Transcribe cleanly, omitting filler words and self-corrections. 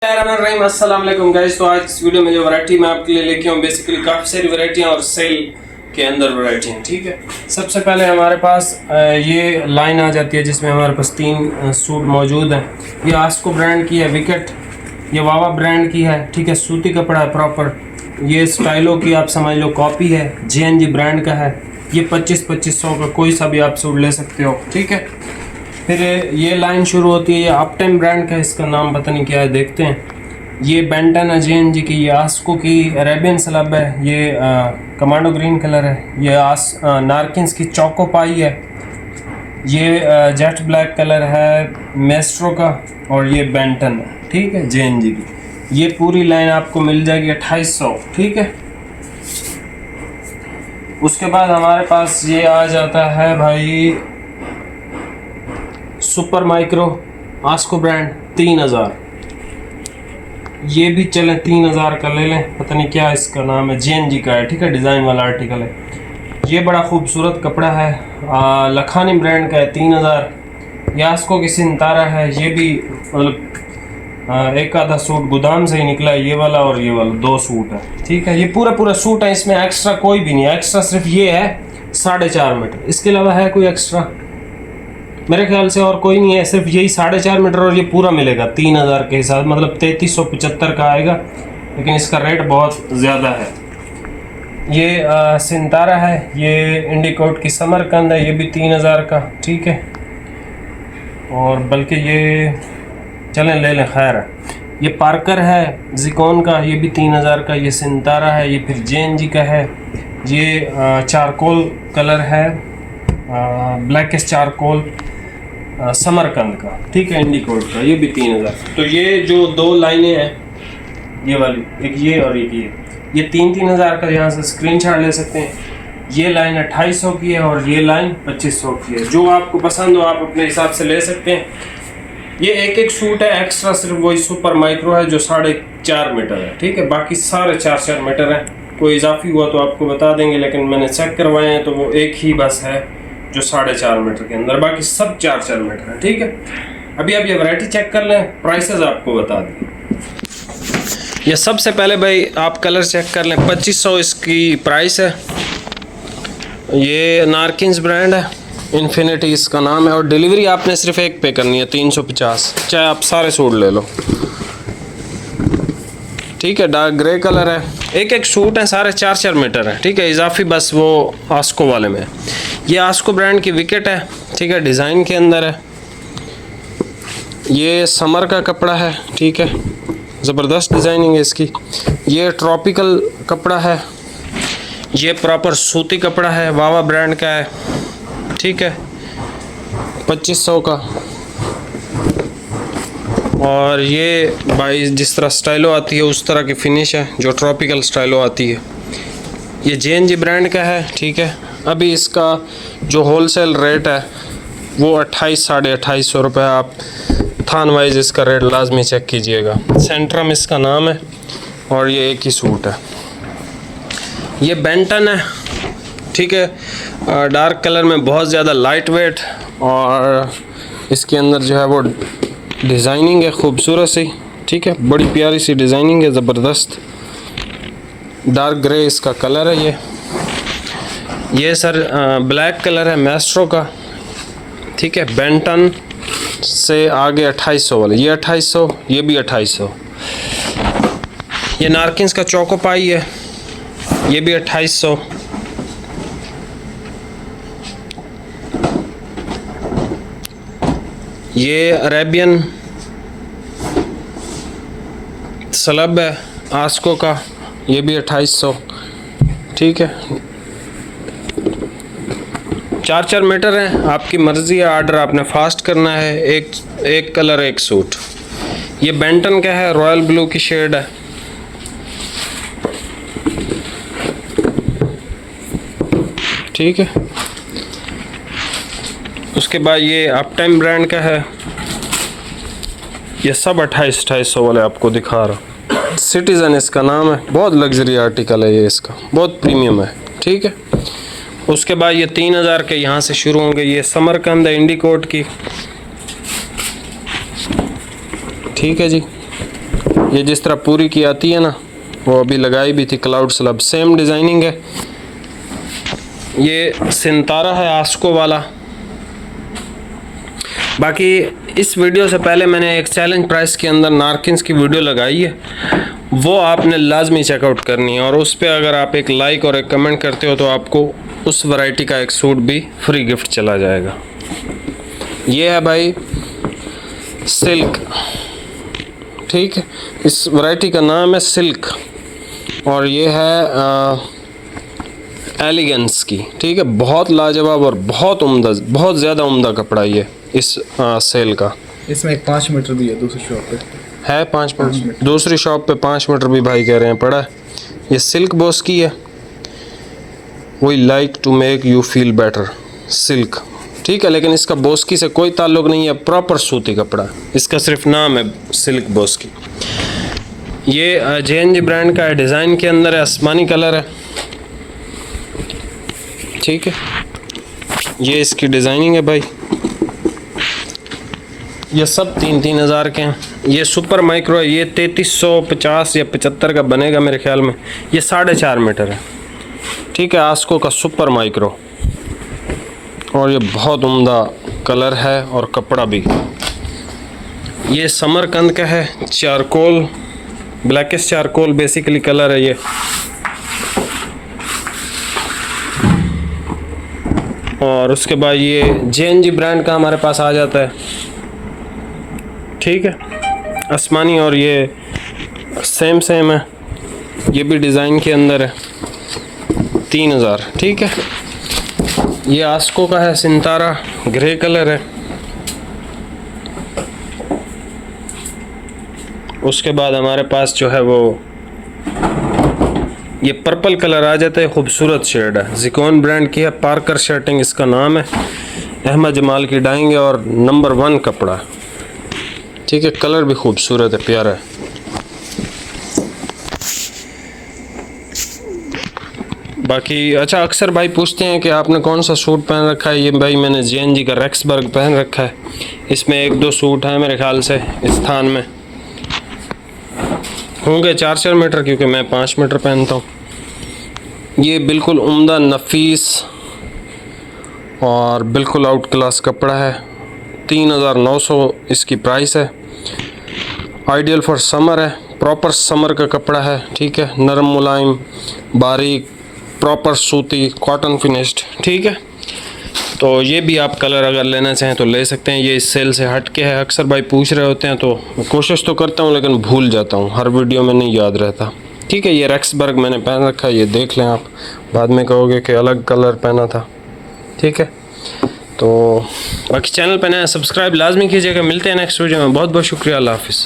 अस्सलाम वालेकुम गाइस। तो आज इस वीडियो में जो वैरायटी मैं आपके लिए लेके हूँ बेसिकली काफ़ी सारी वैरायटियाँ और सेल के अंदर वैरायटी हैं। ठीक है, सबसे पहले हमारे पास ये लाइन आ जाती है जिसमें हमारे पास 3 सूट मौजूद हैं। ये आस्को ब्रांड की है विकेट, ये वावा ब्रांड की है। ठीक है, सूती कपड़ा है प्रॉपर। ये स्टाइलो की आप समझ लो कॉपी है, JNG ब्रांड का है। ये 2500 का कोई सा भी आप सूट ले सकते हो। ठीक है, फिर ये लाइन शुरू होती है, ये अपटाइम ब्रांड का, इसका नाम पता नहीं क्या है, देखते हैं। ये बेंटन है JNG की, ये आस्को की अरेबियन स्लब है, ये कमांडो ग्रीन कलर है। ये नारकिन्स की चौको पाई है। ये जेट ब्लैक कलर है मेस्ट्रो का, और ये बेंटन है। ठीक है, JNG की। ये पूरी लाइन आपको मिल जाएगी 2800। ठीक है, उसके बाद हमारे पास ये आ जाता है भाई सुपर माइक्रो आस्को ब्रांड 3000। ये भी चले 3000 का ले लें, पता नहीं क्या इसका नाम है, JNG का है। ठीक है, डिज़ाइन वाला आर्टिकल है। ये बड़ा खूबसूरत कपड़ा है, लखानी ब्रांड का है, 3000। ये आस्को की सिंतारा है। ये भी मतलब एक आधा सूट गोदाम से ही निकला है, ये वाला और ये वाला 2 सूट है। ठीक है, ये पूरा सूट है, इसमें एक्स्ट्रा कोई भी नहीं है। एक्स्ट्रा सिर्फ ये है 4.5 मीटर, इसके अलावा है कोई एक्स्ट्रा मेरे ख्याल से और कोई नहीं है। सिर्फ यही 4.5 मीटर और ये पूरा मिलेगा 3000 के हिसाब, मतलब 3375 का आएगा, लेकिन इसका रेट बहुत ज़्यादा है। ये सिंतारा है, ये इंडिकोट की समरकंद है, ये भी 3000 का। ठीक है, और बल्कि ये चलें ले लें, खैर है। ये पार्कर है जिकॉन का, ये भी 3000 का। ये सिंतारा है, ये फिर JNG का है। ये चारकोल कलर है, ब्लैकिश चारकोल समरकंद का। ठीक है, इंडिकोट का, ये भी 3000। तो ये जो 2 लाइनें हैं, ये वाली एक ये और एक ये 3000 का यहाँ से स्क्रीनशॉट ले सकते हैं। ये लाइन 2800 की है और ये लाइन 2500 की है। जो आपको पसंद हो आप अपने हिसाब से ले सकते हैं। ये एक सूट है, एक्स्ट्रा सिर्फ वही सुपर माइक्रो है जो 4.5 मीटर है। ठीक है, बाकी सारे 4 मीटर है। कोई इजाफी हुआ तो आपको बता देंगे, लेकिन मैंने चेक करवाए हैं तो वो एक ही बस है जो 4.5 मीटर के अंदर, बाकी सब 4 मीटर है। ठीक है, अभी आप ये वैरायटी चेक कर लें, प्राइसेस आपको बता दें। ये सबसे पहले भाई आप कलर चेक कर लें, 2500 इसकी प्राइस है। ये नारकिन्स ब्रांड है, इन्फिनिटी इसका नाम है, और डिलीवरी आपने सिर्फ एक पे करनी है 350, चाहे आप सारे सूट ले लो। ठीक है, डार्क ग्रे कलर है। एक सूट है, सारे 4 मीटर है। ठीक है, इजाफी बस वो आस्को वाले में। ये आस्को ब्रांड की विकेट है। ठीक है, डिज़ाइन के अंदर है। ये समर का कपड़ा है। ठीक है, ज़बरदस्त डिज़ाइनिंग है इसकी। ये ट्रॉपिकल कपड़ा है। ये प्रॉपर सूती कपड़ा है, वावा ब्रांड का है। ठीक है, 2500 का। और ये भाई जिस तरह स्टाइलो आती है उस तरह की फिनिश है, जो ट्रॉपिकल स्टाइलो आती है। ये JNG ब्रांड का है। ठीक है, अभी इसका जो होलसेल रेट है वो 2800-2850 रुपये। आप थान वाइज इसका रेट लाजमी चेक कीजिएगा। सेंट्रम इसका नाम है, और ये एक ही सूट है। ये बेंटन है। ठीक है, डार्क कलर में बहुत ज़्यादा लाइट वेट, और इसके अंदर जो है वो डिज़ाइनिंग है खूबसूरत सी। ठीक है, बड़ी प्यारी सी डिज़ाइनिंग है, ज़बरदस्त। डार्क ग्रे इसका कलर है। ये सर ब्लैक कलर है मेस्ट्रो का। ठीक है, बेंटन से आगे 2800 वाले, ये 2800, ये भी 2800। ये नारकिन्स का चौको पाई है, ये भी 2800। ये अरेबियन स्लब है आस्को का, ये भी 2800। ठीक है, 4 मीटर है। आपकी मर्ज़ी है, आर्डर आपने फास्ट करना है। एक कलर एक सूट। ये बेंटन का है, रॉयल ब्लू की शेड है। ठीक है, उसके बाद ये अपटाइम ब्रांड का है। ये सब 2800 वाले आपको दिखा रहा। सिटीज़न इसका नाम है, बहुत लग्जरी आर्टिकल है ये, इसका बहुत प्रीमियम है। ठीक है, उसके बाद ये 3000 के यहाँ से शुरू होंगे। ये समरकंद है इंडिकोट की। ठीक है जी। ये जिस तरह पूरी की आती है ना, वो अभी लगाई भी थी क्लाउड स्लब, सेम डिज़ाइनिंग है। ये सिंतारा है आस्को वाला। बाकी इस वीडियो से पहले मैंने एक चैलेंज प्राइस के अंदर नारकिन्स की वीडियो लगाई है, वो आपने लाजमी चेकआउट करनी है, और उस पर अगर आप एक लाइक और एक कमेंट करते हो तो आपको उस वैरायटी का एक सूट भी फ्री गिफ्ट चला जाएगा। ये है भाई सिल्क, ठीक है, इस वैरायटी का नाम है सिल्क, और ये है एलिगेंस की, ठीक है। बहुत लाजवाब और बहुत उम्दा, बहुत ज़्यादा उम्दा कपड़ा ये इस सेल का। इसमें एक 5 मीटर भी है दूसरी शॉप पे है, 5 मीटर दूसरी शॉप पे 5 मीटर भी भाई कह रहे हैं पड़ा है। ये सिल्क बॉस की है, we like to make you feel better silk, ठीक है। लेकिन इसका बोस्की से कोई ताल्लुक नहीं है, प्रॉपर सूती कपड़ा, इसका सिर्फ नाम है सिल्क बोस्की। ये JNG ब्रांड का है, डिज़ाइन के अंदर है, आसमानी कलर है, ठीक है। ये इसकी डिज़ाइनिंग है भाई। ये सब 3-3 हज़ार के हैं। ये सुपर माइक्रो है, ये 3350 या 75 का बनेगा मेरे ख्याल में। ये 4.5 मीटर है, ठीक है, आस्को का सुपर माइक्रो, और ये बहुत उम्दा कलर है और कपड़ा भी। ये समरकंद का है, charcoal, blackish charcoal basically colour है ये। और उसके बाद ये JNG ब्रांड का हमारे पास आ जाता है, ठीक है, आसमानी, और ये सेम है, ये भी डिज़ाइन के अंदर है, 3000, ठीक है। ये आस्को का है, सिंतारा, ग्रे कलर है। उसके बाद हमारे पास जो है वो ये पर्पल कलर आ जाता है, खूबसूरत शेड है, जिकोन ब्रांड की है, पार्कर शर्टिंग इसका नाम है, अहमद जमाल की डाइंग है, और नंबर 1 कपड़ा, ठीक है। कलर भी खूबसूरत है, प्यारा है। बाकी अच्छा, अक्सर भाई पूछते हैं कि आपने कौन सा सूट पहन रखा है। ये भाई मैंने JNG का रेक्सबर्ग पहन रखा है। इसमें 1-2 सूट हैं मेरे ख्याल से इस थान में, होंगे 4-4 मीटर, क्योंकि मैं 5 मीटर पहनता हूँ। ये बिल्कुल उम्दा, नफीस और बिल्कुल आउट क्लास कपड़ा है। 3900 इसकी प्राइस है। आइडियल फॉर समर है, प्रॉपर समर का कपड़ा है, ठीक है, नरम मुलायम बारीक, प्रॉपर सूती, कॉटन फिनिश्ड, ठीक है। तो ये भी आप कलर अगर लेना चाहें तो ले सकते हैं। ये इस सेल से हट के है। अक्सर भाई पूछ रहे होते हैं तो कोशिश तो करता हूँ लेकिन भूल जाता हूँ, हर वीडियो में नहीं याद रहता, ठीक है। ये रेक्सबर्ग मैंने पहन रखा है, ये देख लें आप, बाद में कहोगे कि अलग कलर पहना था, ठीक है। तो बाकी चैनल पे नया सब्सक्राइब लाजमी कीजिएगा। मिलते हैं नेक्स्ट वीडियो में। बहुत बहुत शुक्रिया, अल्लाह हाफिज़।